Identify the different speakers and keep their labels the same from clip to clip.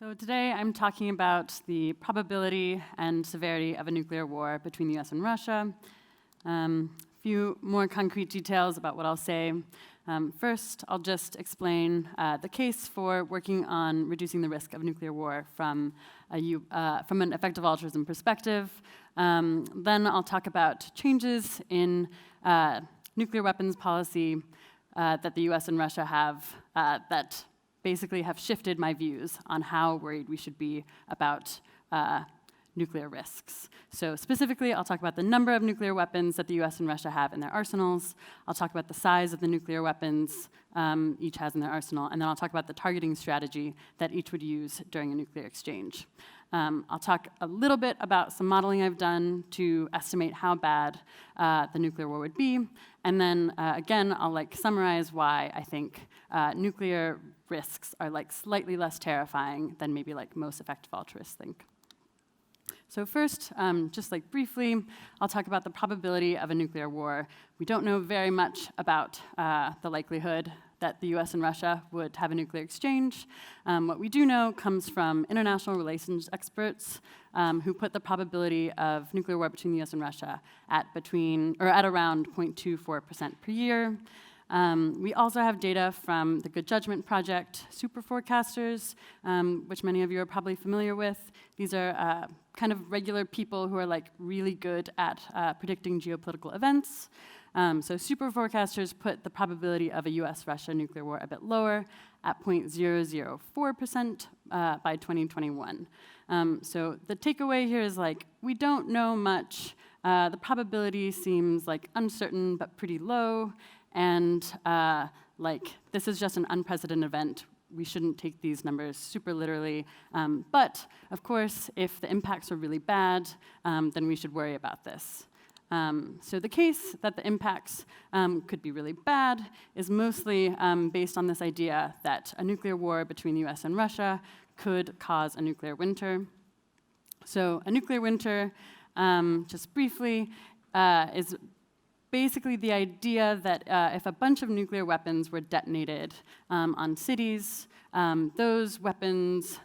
Speaker 1: So today I'm talking about the probability and severity of a nuclear war between the US and Russia. A few more concrete details about what I'll say. First, I'll just explain the case for working on reducing the risk of nuclear war from an effective altruism perspective. Then I'll talk about changes in nuclear weapons policy that the US and Russia have that basically have shifted my views on how worried we should be about nuclear risks. So specifically, I'll talk about the number of nuclear weapons that the US and Russia have in their arsenals. I'll talk about the size of the nuclear weapons each has in their arsenal, and then I'll talk about the targeting strategy that each would use during a nuclear exchange. I'll talk a little bit about some modeling I've done to estimate how bad the nuclear war would be, and then again, I'll summarize why I think nuclear risks are slightly less terrifying than maybe most effective altruists think. So first, just briefly, I'll talk about the probability of a nuclear war. We don't know very much about the likelihood that the US and Russia would have a nuclear exchange. What we do know comes from international relations experts who put the probability of nuclear war between the US and Russia at around 0.24% per year. We also have data from the Good Judgment Project super forecasters, which many of you are probably familiar with. These are kind of regular people who are really good at predicting geopolitical events. So super forecasters put the probability of a US-Russia nuclear war a bit lower at 0.004% by 2021. So the takeaway here is we don't know much. The probability seems uncertain but pretty low. And this is just an unprecedented event. We shouldn't take these numbers super literally. But of course, if the impacts are really bad, then we should worry about this. So the case that the impacts could be really bad is mostly based on this idea that a nuclear war between the US and Russia could cause a nuclear winter. So a nuclear winter, just briefly, is basically the idea that if a bunch of nuclear weapons were detonated on cities, those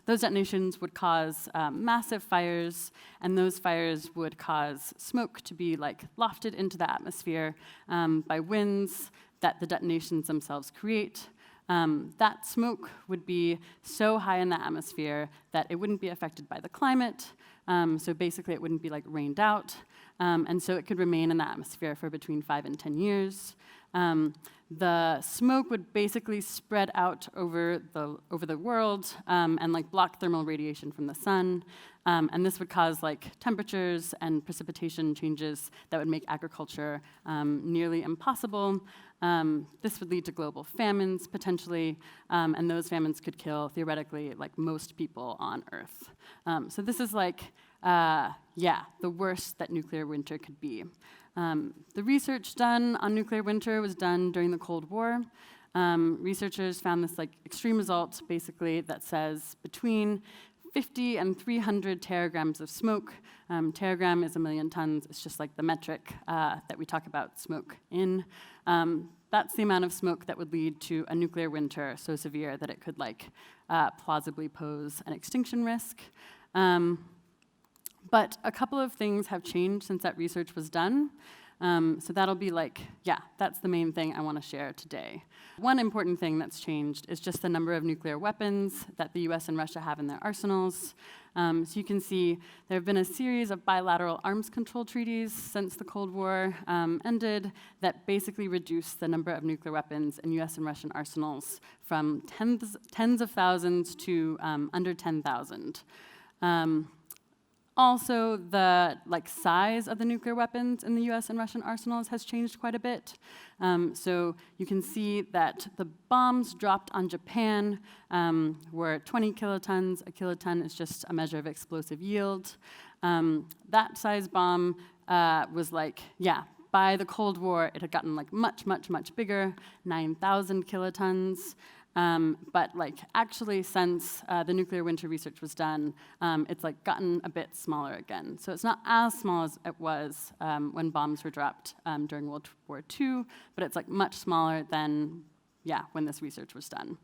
Speaker 1: detonations would cause massive fires, and those fires would cause smoke to be lofted into the atmosphere by winds that the detonations themselves create. That smoke would be so high in the atmosphere that it wouldn't be affected by the climate. So basically, it wouldn't be rained out. And so it could remain in the atmosphere for between 5 and 10 years. The smoke would basically spread out over the world and block thermal radiation from the sun. And this would cause temperatures and precipitation changes that would make agriculture nearly impossible. This would lead to global famines, potentially, and those famines could kill, theoretically, most people on Earth. So this is the worst that nuclear winter could be. The research done on nuclear winter was done during the Cold War. Researchers found this extreme result, basically, that says between 50 and 300 teragrams of smoke. Teragram is 1 million tons. It's just the metric that we talk about smoke in. That's the amount of smoke that would lead to a nuclear winter so severe that it could plausibly pose an extinction risk. But a couple of things have changed since that research was done. So that'll be that's the main thing I want to share today. One important thing that's changed is just the number of nuclear weapons that the US and Russia have in their arsenals. So you can see there have been a series of bilateral arms control treaties since the Cold War ended that basically reduce the number of nuclear weapons in US and Russian arsenals from tens of thousands to under 10,000. Also, the size of the nuclear weapons in the US and Russian arsenals has changed quite a bit. So you can see that the bombs dropped on Japan were 20 kilotons. A kiloton is just a measure of explosive yield. That size bomb was by the Cold War, it had gotten much, much, much bigger, 9,000 kilotons. But actually, since the nuclear winter research was done, it's gotten a bit smaller again. So it's not as small as it was when bombs were dropped during World War II, but it's much smaller than when this research was done.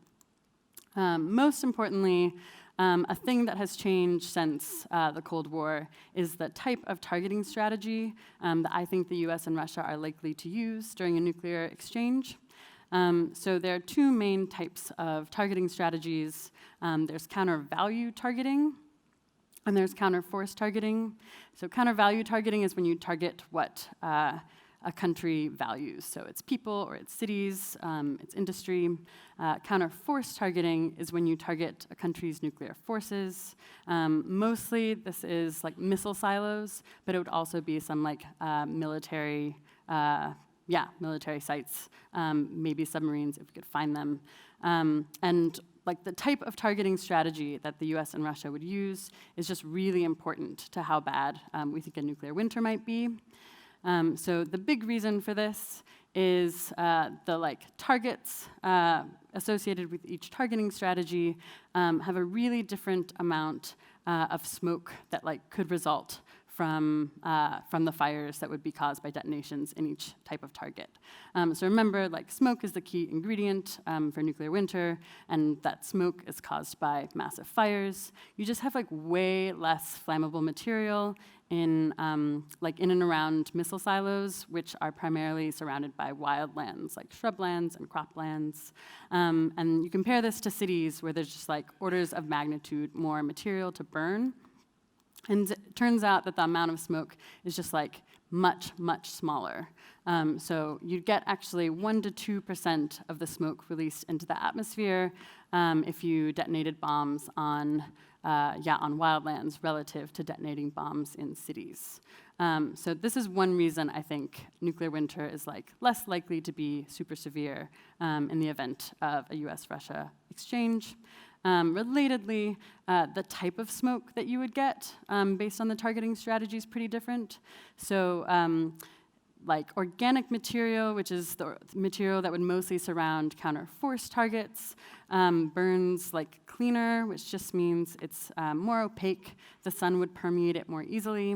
Speaker 1: Most importantly, A thing that has changed since the Cold War is the type of targeting strategy that I think the US and Russia are likely to use during a nuclear exchange. So there are two main types of targeting strategies. There's counter-value targeting, and there's counter-force targeting. So counter-value targeting is when you target what a country values. So its people or its cities, its industry. Counter-force targeting is when you target a country's nuclear forces. Mostly this is like missile silos, but it would also be some like military sites, maybe submarines if we could find them. And like the type of targeting strategy that the US and Russia would use is just really important to how bad we think a nuclear winter might be. So the big reason for this is the like targets associated with each targeting strategy have a really different amount of smoke that like could result from the fires that would be caused by detonations in each type of target. So remember, like smoke is the key ingredient for nuclear winter, and that smoke is caused by massive fires. You just have like way less flammable material in and around missile silos, which are primarily surrounded by wildlands, like shrublands and croplands. And you compare this to cities where there's just like orders of magnitude more material to burn. And it turns out that the amount of smoke is just like much, much smaller. So you'd get actually 1 to 2% of the smoke released into the atmosphere if you detonated bombs on wildlands relative to detonating bombs in cities. So this is one reason I think nuclear winter is like less likely to be super severe in the event of a U.S.-Russia exchange. Relatedly, the type of smoke that you would get based on the targeting strategy is pretty different. So like organic material, which is the material that would mostly surround counter-force targets, burns like cleaner, which just means it's more opaque. The sun would permeate it more easily.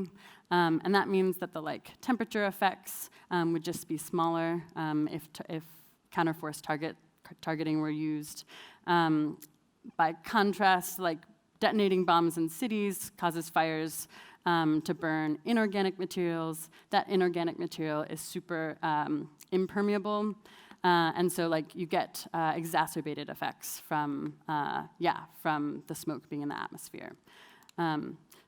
Speaker 1: And that means that the like temperature effects would just be smaller if counter-force targeting were used. By contrast, like detonating bombs in cities causes fires to burn inorganic materials. That inorganic material is super impermeable, and so like you get exacerbated effects from the smoke being in the atmosphere.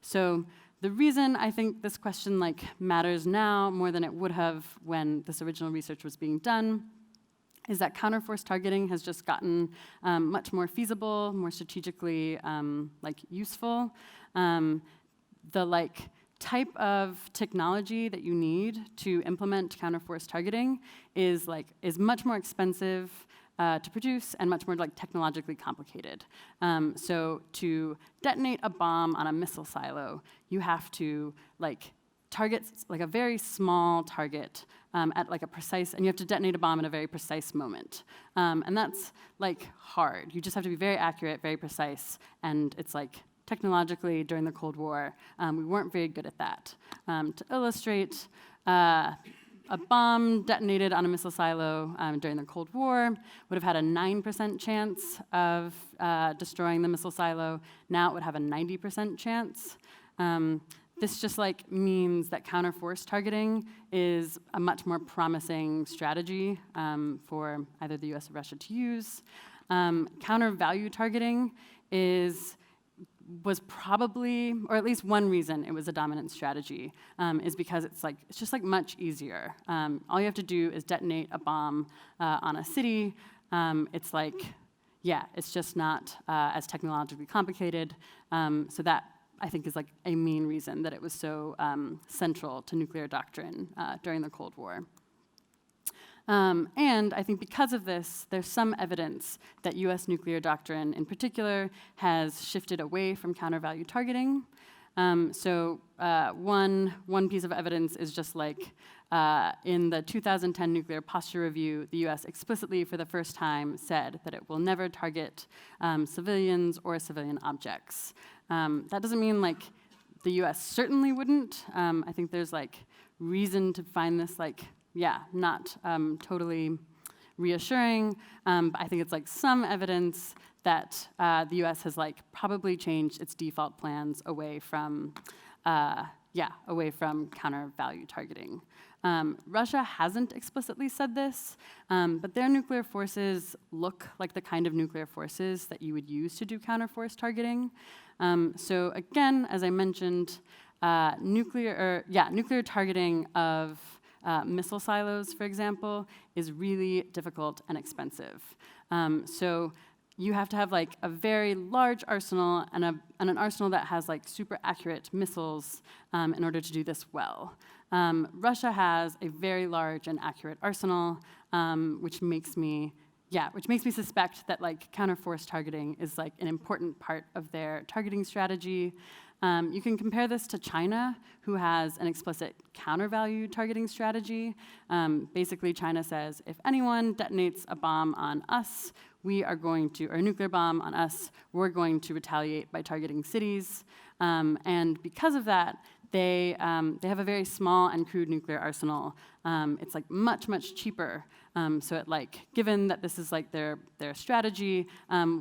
Speaker 1: So the reason I think this question like matters now more than it would have when this original research was being done is that counter-force targeting has just gotten much more feasible, more strategically useful. The like type of technology that you need to implement counter-force targeting is much more expensive to produce and much more like technologically complicated. So to detonate a bomb on a missile silo, you have to like target like a very small target at like a precise, and you have to detonate a bomb at a very precise moment. And that's like hard. You just have to be very accurate, very precise, and it's like technologically during the Cold War, we weren't very good at that. To illustrate, a bomb detonated on a missile silo during the Cold War would have had a 9% chance of destroying the missile silo. Now it would have a 90% chance. This just like means that counter-force targeting is a much more promising strategy for either the US or Russia to use. Counter-value targeting was probably, or at least one reason it was a dominant strategy, is because it's just like much easier. All you have to do is detonate a bomb on a city. It's like, yeah, it's just not as technologically complicated. So that I think is like a main reason that it was so central to nuclear doctrine during the Cold War. And I think because of this, there's some evidence that US nuclear doctrine in particular has shifted away from counter-value targeting. So one piece of evidence is just like in the 2010 Nuclear Posture Review, the US explicitly for the first time said that it will never target civilians or civilian objects. That doesn't mean like the US certainly wouldn't. I think there's like reason to find this like, not totally reassuring, but I think it's like some evidence that the U.S. has like probably changed its default plans away from counter value targeting. Russia hasn't explicitly said this, but their nuclear forces look like the kind of nuclear forces that you would use to do counter-force targeting. So again, as I mentioned, nuclear targeting of missile silos, for example, is really difficult and expensive. So you have to have like a very large arsenal and an arsenal that has like super accurate missiles in order to do this well. Russia has a very large and accurate arsenal, which makes me suspect that like counter-force targeting is like an important part of their targeting strategy. You can compare this to China, who has an explicit counter-value targeting strategy. Basically, China says, if anyone detonates a bomb on us, or a nuclear bomb on us, we're going to retaliate by targeting cities. And because of that, they have a very small and crude nuclear arsenal. It's like much, much cheaper. So given that this is like their strategy,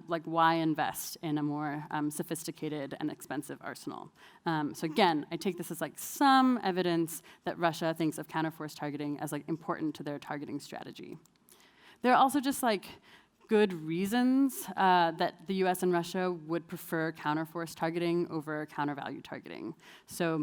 Speaker 1: like why invest in a more sophisticated and expensive arsenal? So again, I take this as like some evidence that Russia thinks of counter-force targeting as like important to their targeting strategy. There are also just like good reasons that the US and Russia would prefer counter-force targeting over counter-value targeting. So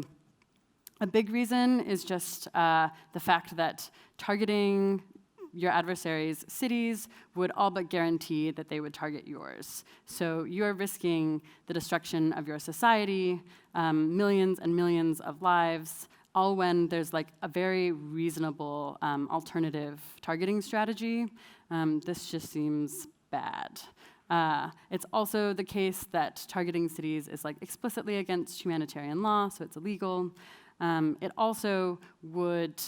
Speaker 1: a big reason is just the fact that targeting your adversaries' cities would all but guarantee that they would target yours. So you're risking the destruction of your society, millions and millions of lives, all when there's like a very reasonable alternative targeting strategy. This just seems bad. It's also the case that targeting cities is like explicitly against humanitarian law, so it's illegal. It also would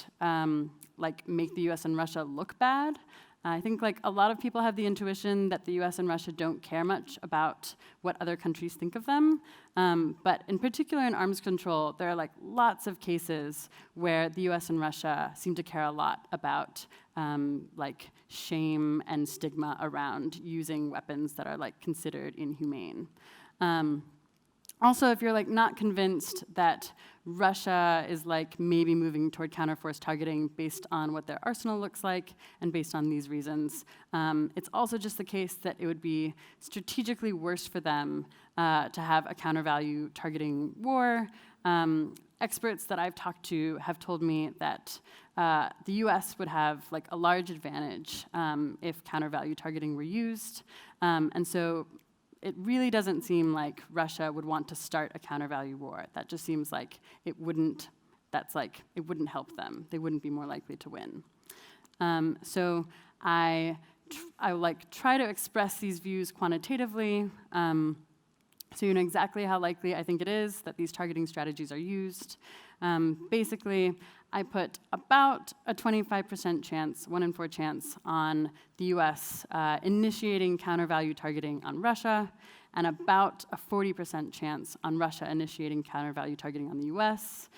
Speaker 1: make the US and Russia look bad. I think like a lot of people have the intuition that the US and Russia don't care much about what other countries think of them. But in particular in arms control, there are like lots of cases where the US and Russia seem to care a lot about like shame and stigma around using weapons that are like considered inhumane. Also, if you're like not convinced that Russia is like maybe moving toward counter-force targeting based on what their arsenal looks like and based on these reasons, it's also just the case that it would be strategically worse for them to have a counter-value targeting war. Experts that I've talked to have told me that the US would have like a large advantage if counter-value targeting were used. And so it really doesn't seem like Russia would want to start a counter-value war. That just seems like it wouldn't help them. They wouldn't be more likely to win. So I try to express these views quantitatively, so you know exactly how likely I think it is that these targeting strategies are used. Basically, I put about a 25% chance, 1 in 4 chance, on the US initiating counter-value targeting on Russia, and about a 40% chance on Russia initiating counter-value targeting on the US.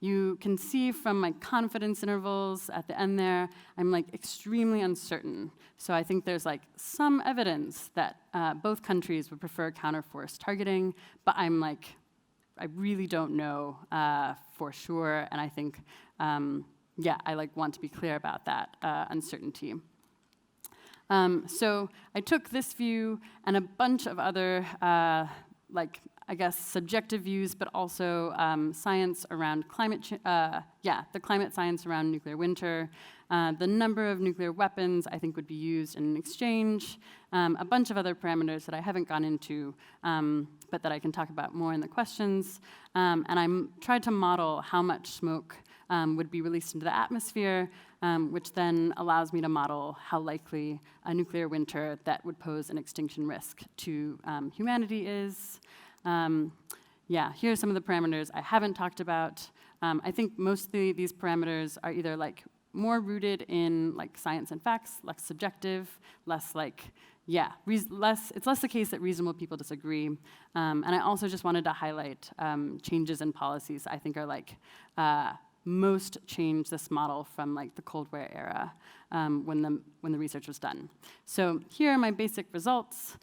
Speaker 1: You can see from my confidence intervals at the end there, I'm like extremely uncertain. So I think there's like some evidence that both countries would prefer counter-force targeting, but I really don't know for sure, and I think, I want to be clear about that uncertainty. So I took this view and a bunch of other, subjective views, but also science around the climate science around nuclear winter, the number of nuclear weapons I think would be used in an exchange, a bunch of other parameters that I haven't gone into, but that I can talk about more in the questions. And I tried to model how much smoke would be released into the atmosphere, which then allows me to model how likely a nuclear winter that would pose an extinction risk to humanity is. Here are some of the parameters I haven't talked about. I think mostly these parameters are either like more rooted in like science and facts, less subjective, less it's less the case that reasonable people disagree. And I also just wanted to highlight changes in policies I think are like most changed this model from like the Cold War era when the research was done. So here are my basic results.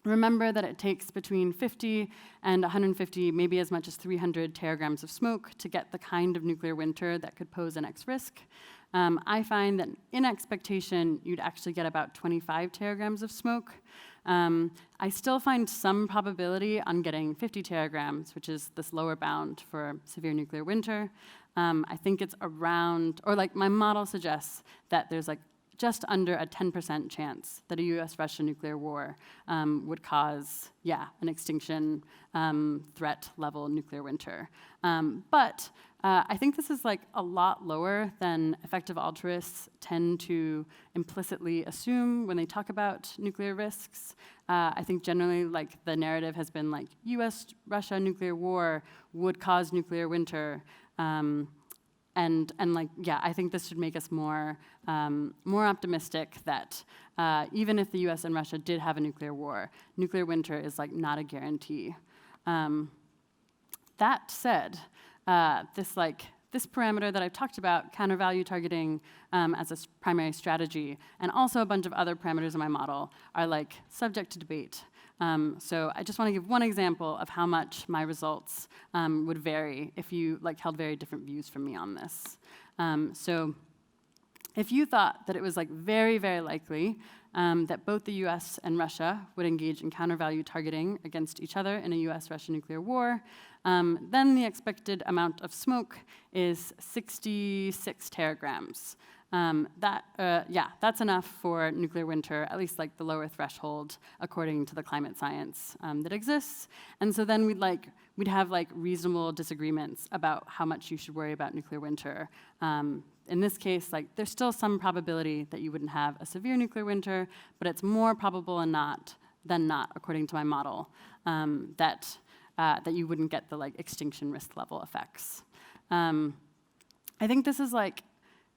Speaker 1: Remember that it takes between 50 and 150, maybe as much as 300 teragrams of smoke to get the kind of nuclear winter that could pose an X risk. I find that in expectation, you'd actually get about 25 teragrams of smoke. I still find some probability on getting 50 teragrams, which is this lower bound for severe nuclear winter. I think it's around, or like my model suggests that there's like just under a 10% chance that a U.S. Russia nuclear war would cause, an extinction threat level nuclear winter. But I think this is like a lot lower than effective altruists tend to implicitly assume when they talk about nuclear risks. I think generally like the narrative has been like U.S. Russia nuclear war would cause nuclear winter. And I think this should make us more optimistic that even if the U.S. and Russia did have a nuclear war, nuclear winter is like not a guarantee. That said, this parameter that I've talked about, counter value targeting as a primary strategy, and also a bunch of other parameters in my model are like subject to debate. So I just want to give one example of how much my results would vary if you like held very different views from me on this. So if you thought that it was like very, very likely that both the US and Russia would engage in counter-value targeting against each other in a US-Russia nuclear war, then the expected amount of smoke is 66 teragrams. That's enough for nuclear winter, at least like the lower threshold according to the climate science that exists. And so then we'd have like reasonable disagreements about how much you should worry about nuclear winter. In this case, like there's still some probability that you wouldn't have a severe nuclear winter, but it's more probable than not, according to my model, that you wouldn't get the like extinction risk level effects. I think this is like,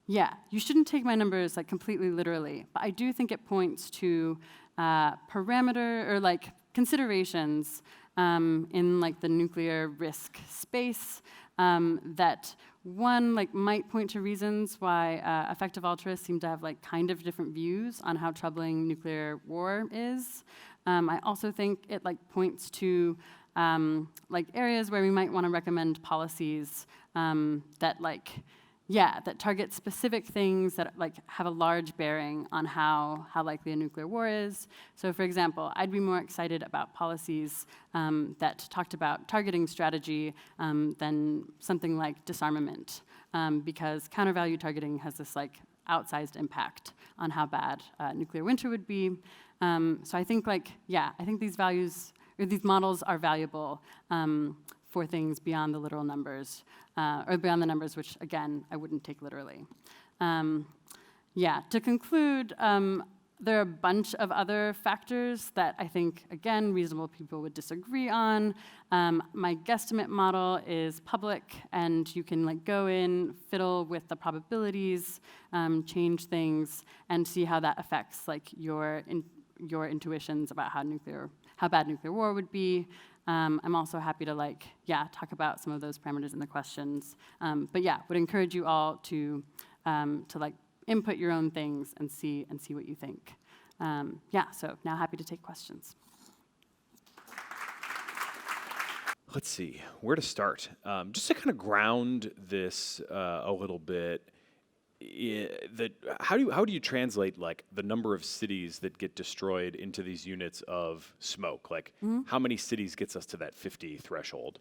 Speaker 1: you shouldn't take my numbers like completely literally, but I do think it points to parameter or like considerations in like the nuclear risk space that one like might point to reasons why effective altruists seem to have like kind of different views on how troubling nuclear war is. I also think it like points to like areas where we might want to recommend policies that target specific things that like have a large bearing on how likely a nuclear war is. So for example, I'd be more excited about policies that talked about targeting strategy than something like disarmament, because counter-value targeting has this like outsized impact on how bad nuclear winter would be. So I think these models are valuable for things beyond the literal numbers, or beyond the numbers, which, again, I wouldn't take literally. To conclude, there are a bunch of other factors that I think, again, reasonable people would disagree on. My guesstimate model is public, and you can like go in, fiddle with the probabilities, change things, and see how that affects like your intuitions about how bad nuclear war would be. I'm also happy to talk about some of those parameters in the questions. Would encourage you all to input your own things and see what you think. So now happy to take questions.
Speaker 2: Let's see where to start. Just to kind of ground this a little bit. How do you translate like the number of cities that get destroyed into these units of smoke? Like how many cities gets us to that 50 threshold?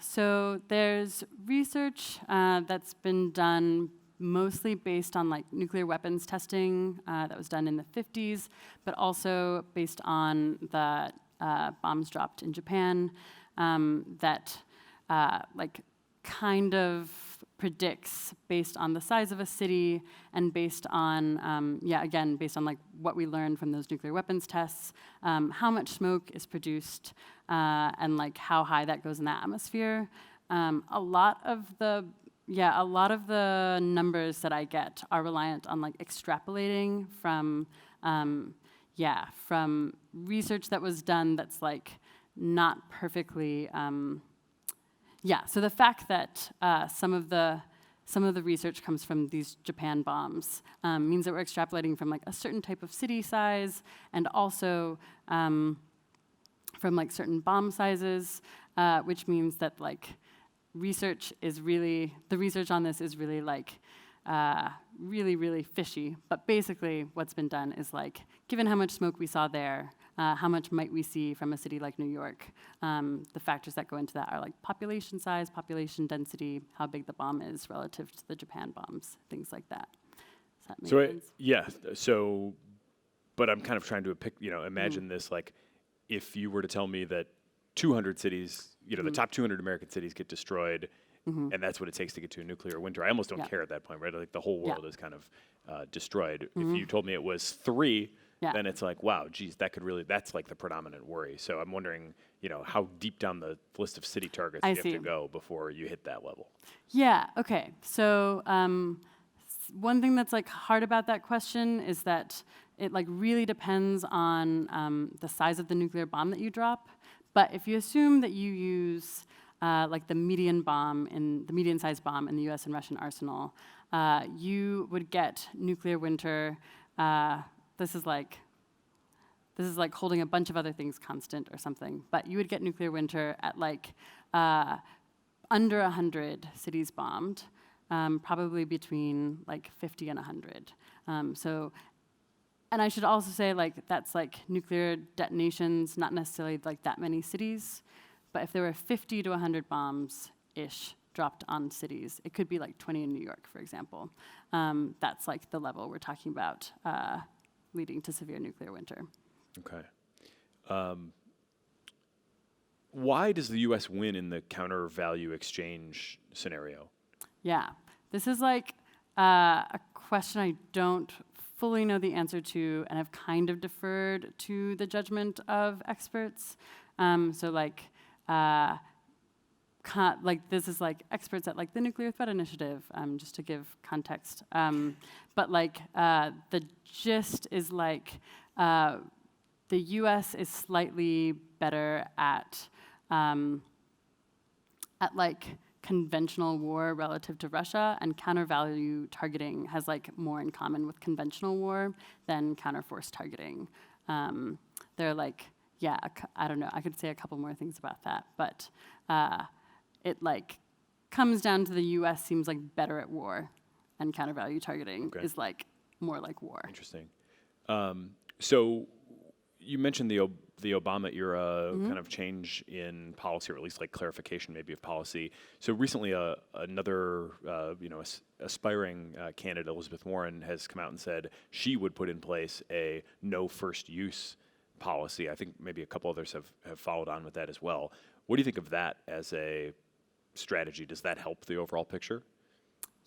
Speaker 1: So there's research that's been done mostly based on like nuclear weapons testing that was done in the 50s, but also based on the bombs dropped in Japan that kind of predicts based on the size of a city and based on, based on like what we learned from those nuclear weapons tests, how much smoke is produced and like how high that goes in the atmosphere. A lot of the numbers that I get are reliant on like extrapolating from research that was done that's like not perfectly Yeah, so the fact that some of the research comes from these Japan bombs means that we're extrapolating from like a certain type of city size, and also from like certain bomb sizes, which means that like the research on this is really like really fishy. But basically what's been done is like, given how much smoke we saw there, how much might we see from a city like New York? The factors that go into that are like population size, population density, how big the bomb is relative to the Japan bombs, things like that. Does that make sense?
Speaker 2: Yeah. So, but I'm kind of trying to imagine this, like, if you were to tell me that 200 cities, the top 200 American cities get destroyed, and that's what it takes to get to a nuclear winter. I almost don't care at that point, right? Like the whole world is kind of destroyed. If you told me it was 3, then it's like, wow, geez, that's like the predominant worry. So I'm wondering, how deep down the list of city targets you have to go before you hit that level.
Speaker 1: Yeah, okay. So one thing that's like hard about that question is that it like really depends on the size of the nuclear bomb that you drop. But if you assume that you use like the median-sized bomb in the U.S. and Russian arsenal, you would get nuclear winter. This is like holding a bunch of other things constant or something. But you would get nuclear winter at like under 100 cities bombed, probably between like 50 and 100. And I should also say, like, that's like nuclear detonations, not necessarily like that many cities. But if there were 50 to 100 bombs-ish dropped on cities, it could be like 20 in New York, for example. That's like the level we're talking about leading to severe nuclear winter.
Speaker 2: Okay. Why does the U.S. win in the counter value exchange scenario?
Speaker 1: Yeah, this is like a question I don't fully know the answer to, and I've kind of deferred to the judgment of experts. So like this is like experts at like the Nuclear Threat Initiative, just to give context. But like the gist is like the U.S. is slightly better at like conventional war relative to Russia, and counter-value targeting has like more in common with conventional war than counter-force targeting. They're like, I don't know, I could say a couple more things about that, but it like comes down to the U.S. seems like better at war, and counter-value targeting is like more like war.
Speaker 2: Interesting. So you mentioned the Obama era kind of change in policy, or at least like clarification maybe of policy. So recently, another aspiring candidate, Elizabeth Warren, has come out and said she would put in place a no first use policy. I think maybe a couple others have followed on with that as well. What do you think of that as a strategy? Does that help the overall picture?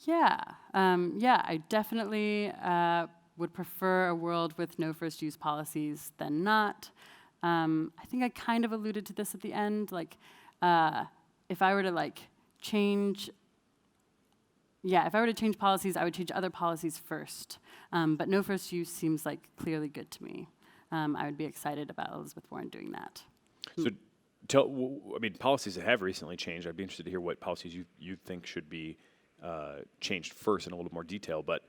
Speaker 1: Yeah, I definitely would prefer a world with no first use policies than not. I think I kind of alluded to this at the end. Like, if I were to like change policies, I would change other policies first. But no first use seems like clearly good to me. I would be excited about Elizabeth Warren doing that.
Speaker 2: So, policies that have recently changed. I'd be interested to hear what policies you think should be changed first in a little more detail. But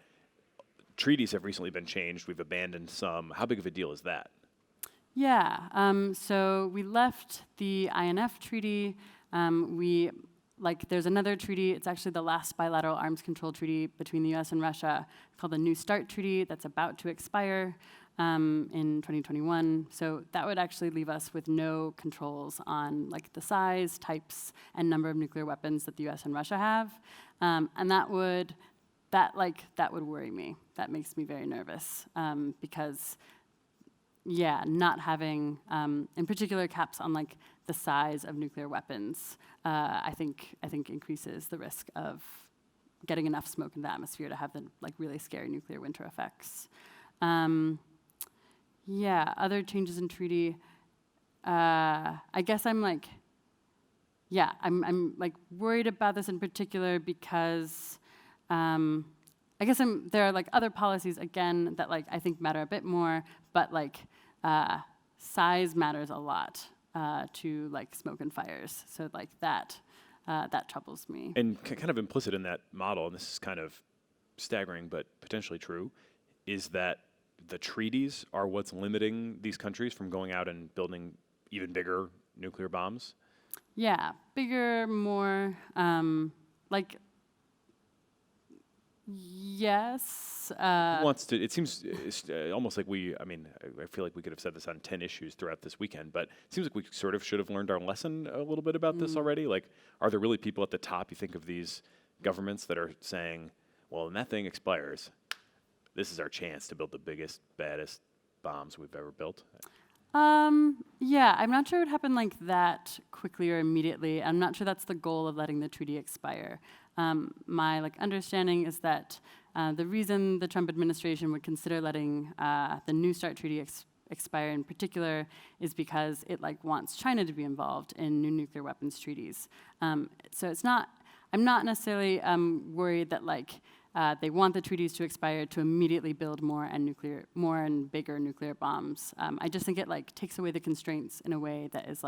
Speaker 2: treaties have recently been changed. We've abandoned some. How big of a deal is that?
Speaker 1: Yeah, so we left the INF treaty. There's another treaty. It's actually the last bilateral arms control treaty between the U.S. and Russia, called the New START Treaty, that's about to expire in 2021. So that would actually leave us with no controls on like the size, types, and number of nuclear weapons that the U.S. and Russia have, and that would worry me. That makes me very nervous because. Yeah, not having, in particular, caps on like the size of nuclear weapons, I think increases the risk of getting enough smoke in the atmosphere to have the like really scary nuclear winter effects. Other changes in treaty. I guess I'm like worried about this in particular because. I guess there are like other policies again that like I think matter a bit more, but like size matters a lot to like smoke and fires. So like that that troubles me.
Speaker 2: And kind of implicit in that model, and this is kind of staggering but potentially true, is that the treaties are what's limiting these countries from going out and building even bigger nuclear bombs?
Speaker 1: Yeah, bigger, more, yes.
Speaker 2: Who wants to? It seems almost like I feel like we could have said this on 10 issues throughout this weekend, but it seems like we sort of should have learned our lesson a little bit about this already. Like, are there really people at the top, you think of these governments that are saying, well, when that thing expires, this is our chance to build the biggest, baddest bombs we've ever built?
Speaker 1: Yeah, I'm not sure it would happen like that quickly or immediately. I'm not sure that's the goal of letting the treaty expire. My understanding is that the reason the Trump administration would consider letting the New START treaty expire in particular is because it wants China to be involved in new nuclear weapons treaties. So I'm not necessarily worried that they want the treaties to expire to immediately build more and bigger nuclear bombs. I just think it takes away the constraints in a way that is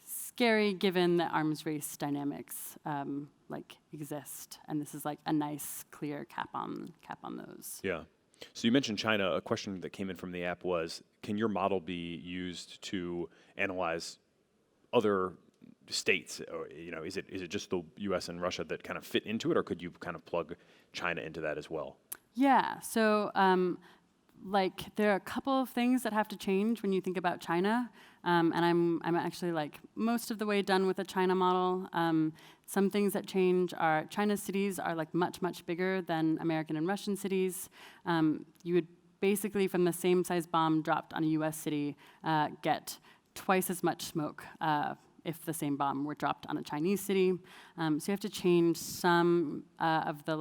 Speaker 1: scary, given that arms race dynamics exist, and this is a nice, clear cap on those.
Speaker 2: Yeah. So you mentioned China. A question that came in from the app was, can your model be used to analyze other states, or is it just the U.S. and Russia that kind of fit into it, or could you kind of plug China into that as well?
Speaker 1: Yeah. So there are a couple of things that have to change when you think about China, and I'm actually most of the way done with the China model. Some things that change are China's cities are much bigger than American and Russian cities. You would basically, from the same size bomb dropped on a U.S. city, get twice as much smoke if the same bomb were dropped on a Chinese city. So you have to change some of the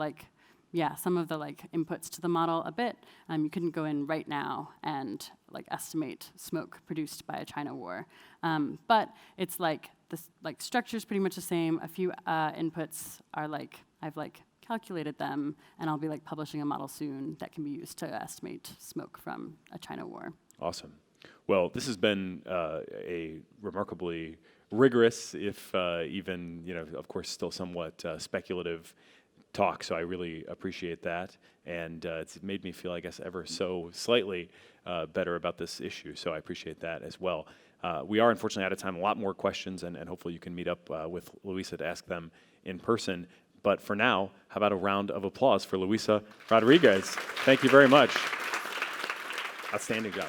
Speaker 1: inputs to the model a bit. You couldn't go in right now and estimate smoke produced by a China war. But it's the structure's pretty much the same. A few inputs are I've calculated them, and I'll be publishing a model soon that can be used to estimate smoke from a China war.
Speaker 2: Awesome. Well, this has been a remarkably rigorous, if even, of course, still somewhat speculative talk, so I really appreciate that, and it's made me feel, I guess, ever so slightly better about this issue, so I appreciate that as well. We are unfortunately out of time. A lot more questions, and hopefully you can meet up with Luisa to ask them in person, but for now, how about a round of applause for Luisa Rodriguez? Thank you very much. Outstanding job.